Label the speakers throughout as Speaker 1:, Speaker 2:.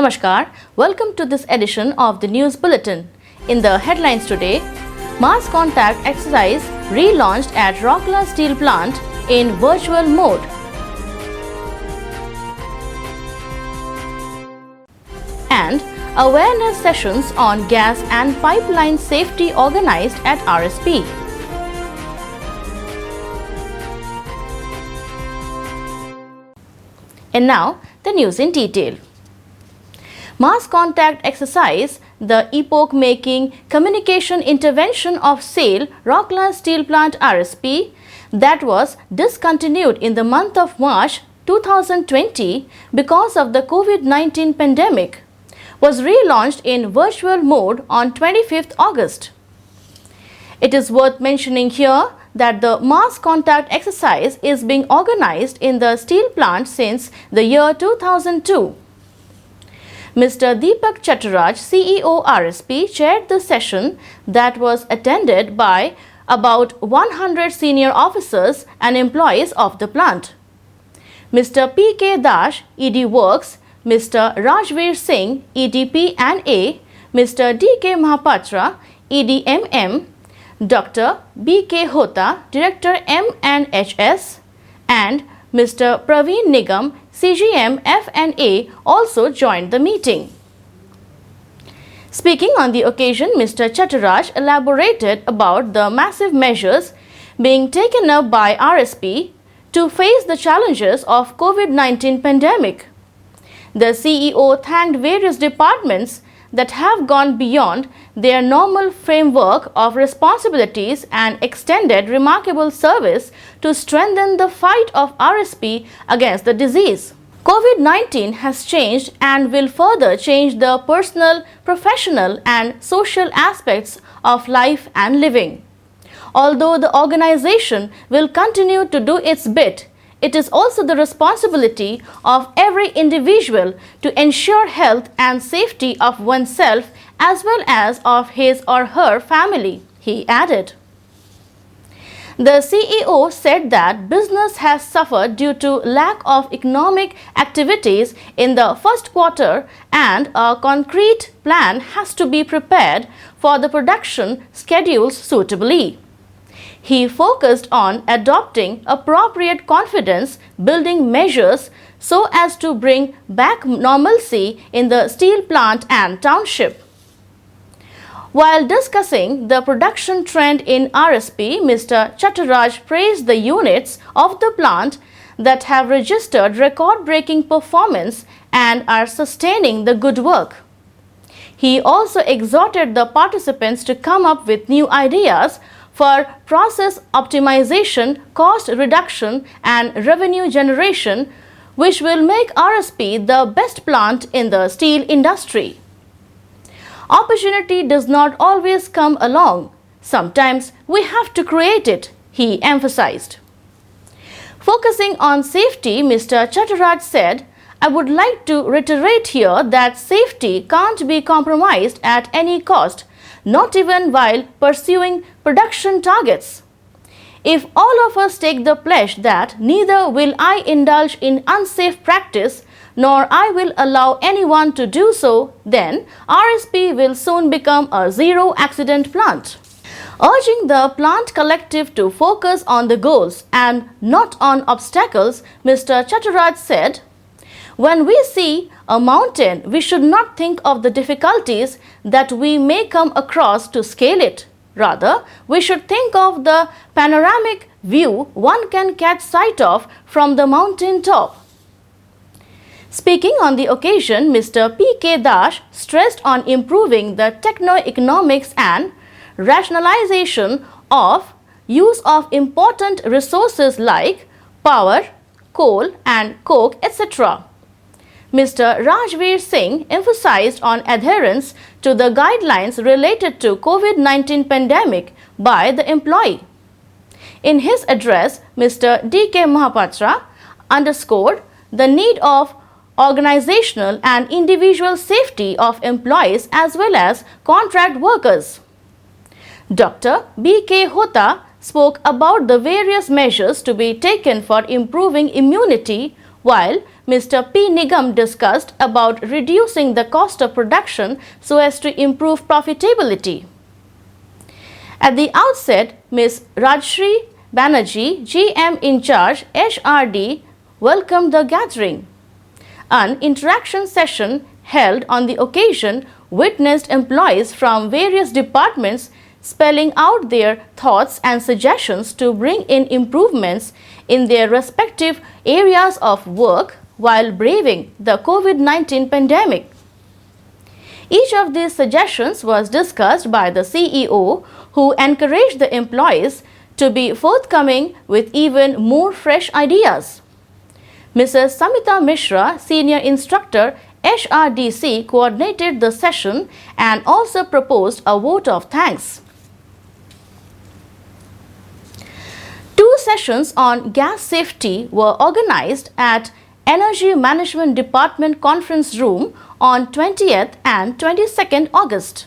Speaker 1: Namaskar, welcome to this edition of the News Bulletin. In the headlines today, mass contact exercise relaunched at Rourkela Steel Plant in virtual mode. And awareness sessions on gas and pipeline safety organized at RSP. And now, the news in detail. Mass contact exercise, the epoch-making communication intervention of SAIL Rourkela Steel Plant RSP that was discontinued in the month of March 2020 because of the COVID-19 pandemic, was relaunched in virtual mode on 25th August. It is worth mentioning here that the mass contact exercise is being organized in the steel plant since the year 2002. Mr. Deepak Chattaraj, CEO RSP, chaired the session that was attended by about 100 senior officers and employees of the plant. Mr. P.K. Dash, ED Works, Mr. Rajveer Singh, ED&A, Mr. D.K. Mahapatra, ED&M, Dr. B.K. Hota, Director M&HS, and Mr. Praveen Nigam, CGM F&A, also joined the meeting. Speaking on the occasion, Mr. Chattaraj elaborated about the massive measures being taken up by RSP to face the challenges of COVID-19 pandemic. The CEO thanked various departments that have gone beyond their normal framework of responsibilities and extended remarkable service to strengthen the fight of RSP against the disease. COVID-19 has changed and will further change the personal, professional and social aspects of life and living. Although the organization will continue to do its bit, it is also the responsibility of every individual to ensure health and safety of oneself as well as of his or her family, he added. The CEO said that business has suffered due to lack of economic activities in the first quarter and a concrete plan has to be prepared for the production schedules suitably. He focused on adopting appropriate confidence-building measures so as to bring back normalcy in the steel plant and township. While discussing the production trend in RSP, Mr. Chattaraj praised the units of the plant that have registered record-breaking performance and are sustaining the good work. He also exhorted the participants to come up with new ideas for process optimization, cost reduction and revenue generation, which will make RSP the best plant in the steel industry. Opportunity does not always come along. Sometimes we have to create it, he emphasized. Focusing on safety, Mr. Chattaraj said, I would like to reiterate here that safety can't be compromised at any cost, not even while pursuing production targets. If all of us take the pledge that neither will I indulge in unsafe practice nor I will allow anyone to do so, then RSP will soon become a zero accident plant. Urging the plant collective to focus on the goals and not on obstacles, Mr. Chattaraj said, when we see a mountain, we should not think of the difficulties that we may come across to scale it. Rather, we should think of the panoramic view one can catch sight of from the mountain top. Speaking on the occasion, Mr. P.K. Dash stressed on improving the techno-economics and rationalization of use of important resources like power, coal and coke, etc. Mr. Rajveer Singh emphasized on adherence to the guidelines related to COVID-19 pandemic by the employee. In his address, Mr. D.K. Mahapatra underscored the need of organizational and individual safety of employees as well as contract workers. Dr. B.K. Hota spoke about the various measures to be taken for improving immunity while Mr. P. Nigam discussed about reducing the cost of production so as to improve profitability. At the outset, Ms. Rajshri Banerjee, GM in charge, HRD, welcomed the gathering. An interaction session held on the occasion witnessed employees from various departments spelling out their thoughts and suggestions to bring in improvements in their respective areas of work while braving the COVID-19 pandemic. Each of these suggestions was discussed by the CEO, who encouraged the employees to be forthcoming with even more fresh ideas. Mrs. Samita Mishra, Senior Instructor, HRDC, coordinated the session and also proposed a vote of thanks. Two sessions on gas safety were organized at Energy Management Department Conference Room on 20th and 22nd August.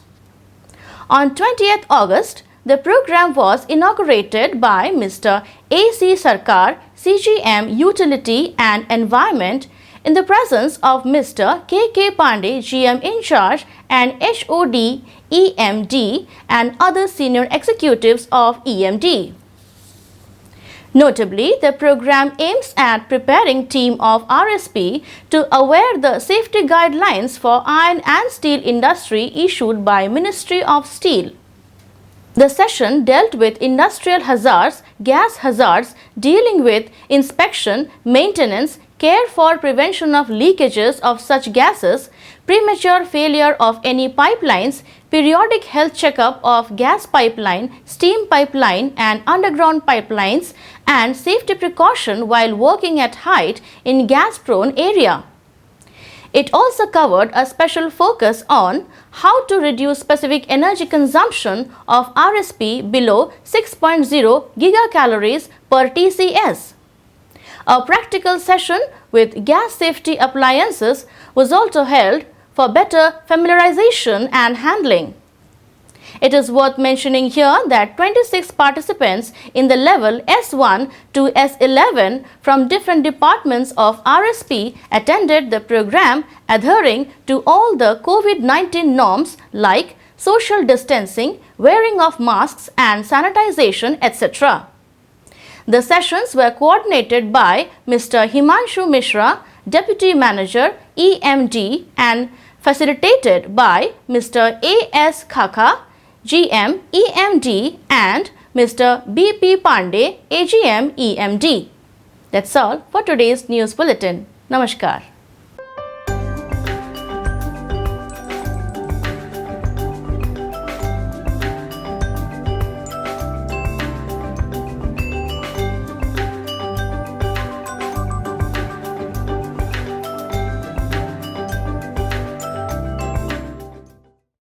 Speaker 1: On 20th August, the program was inaugurated by Mr. A.C. Sarkar, CGM Utility and Environment, in the presence of Mr. K.K. Pandey, GM in charge, and HOD, EMD, and other senior executives of EMD. Notably, the program aims at preparing team of RSP to aware the safety guidelines for iron and steel industry issued by Ministry of Steel. The session dealt with industrial hazards, gas hazards, dealing with inspection, maintenance, care for prevention of leakages of such gases, premature failure of any pipelines, periodic health checkup of gas pipeline, steam pipeline and underground pipelines, and safety precaution while working at height in gas-prone area. It also covered a special focus on how to reduce specific energy consumption of RSP below 6.0 gigacalories per TCS. A practical session with gas safety appliances was also held for better familiarization and handling. It is worth mentioning here that 26 participants in the level S1 to S11 from different departments of RSP attended the program, adhering to all the COVID-19 norms like social distancing, wearing of masks and sanitization, etc. The sessions were coordinated by Mr. Himanshu Mishra, Deputy Manager, EMD, and facilitated by Mr. A.S. Khaka, GM, EMD, and Mr. B.P. Pandey, AGM, EMD. That's all for today's news bulletin. Namaskar.